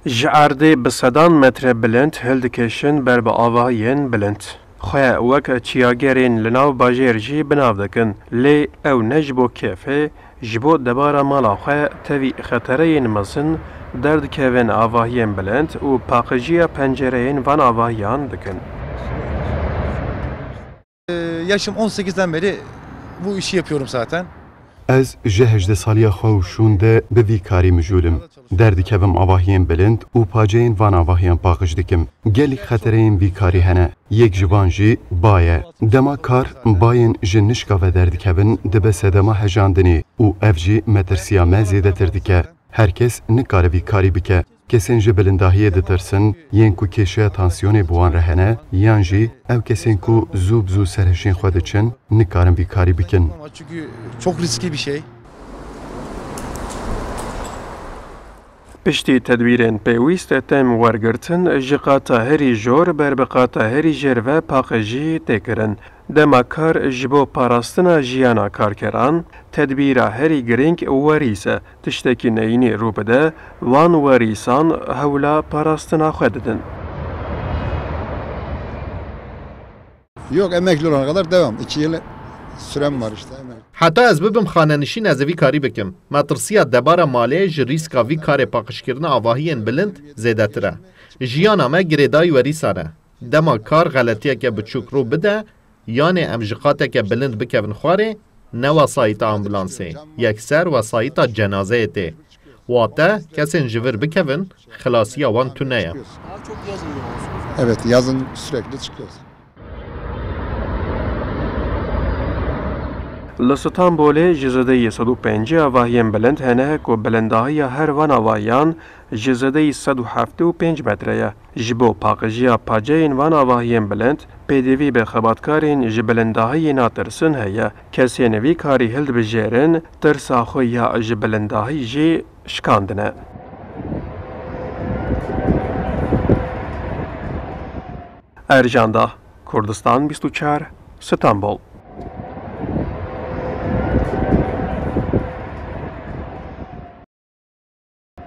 جعردي بسدان متر بلند هلدكشن بر با آواهین بلند. خواه وک چیاگرین لناو باجر جی بناو دکن لی او نجبو کفه جبو دبارا مالا خواه تاوی خطرین مزن درد کهون آواهین بلند و پاقجی پنجرین وان آواهیان دکن. Yaşım 18'den beri bu işi yapıyorum zaten. Ez ji 18 saliya xwe û şûn de bi vî karî mijûlim. Derdikevim avahiyên bilind û paceyên van avahiyan paqij dikim. Gelîk xetereyên vî karî hene. Yek ji van jî ba ye. Dema kar bayên ji nişka ve derdikevin dibe sedema hejandinê û ev jî metirsiya me zêdetir dike. Herkes nikare vî karî bike. Kesên ji bilindahiyê ditirsin, yên ku kêşeya tansiyonê bi wan re hene, yan jî ev kesên ku zû bi zû serhişên xwe diçin, nikarin vî karî bikin. Çünkü çok riskli bir şey. پشتی تدبیرین پیوست تم ورگرتن جقاتا هری جور بر بقاتا هری جر و پاقجی تکرن. دماکار جبو پاراستنا جیانا کارکران تدبیرا هری گرینگ وریسه تشتکی نینی رو بده وان وریسان هولا پاراستنا خوددن. Yok, emekli olana kadar devam. 2 yıl sürem var işte. Hatta ez bibim xanenişîn ez vî karî bikim. Me tirsiya debara malê ji rîska vî karê paqijkirina avahiyên bilind zêdetir e. Jiyana me girêdayî werîsan e. Dema kar xeletiyeke biçûk rû bide, yanê em ji qateke bilind bikevin xwarê, ne wesayîta ambulansê, yekser wesayîta cenazeyê tê. Wate kesên ji vir bikevin, xilasiya wan tune ye. Evet, yazın sürekli çıkıyoruz. لستانبولê ji zêdeyî 105 avahiyên bilind hene ku bilindahiya her van avahiyan ji zêdeyî 175 metre ye. Ji bo paqijiya paceyên van avahiyên bilind, pêdivî bi xebatkarên ji bilindahiyê natirsin heye. Kesên vî karî hildibijêrin, tirsa xwe ya ji bilindahî jî şikandine. Ercan Dağ, Kurdistan 24, İstanbul.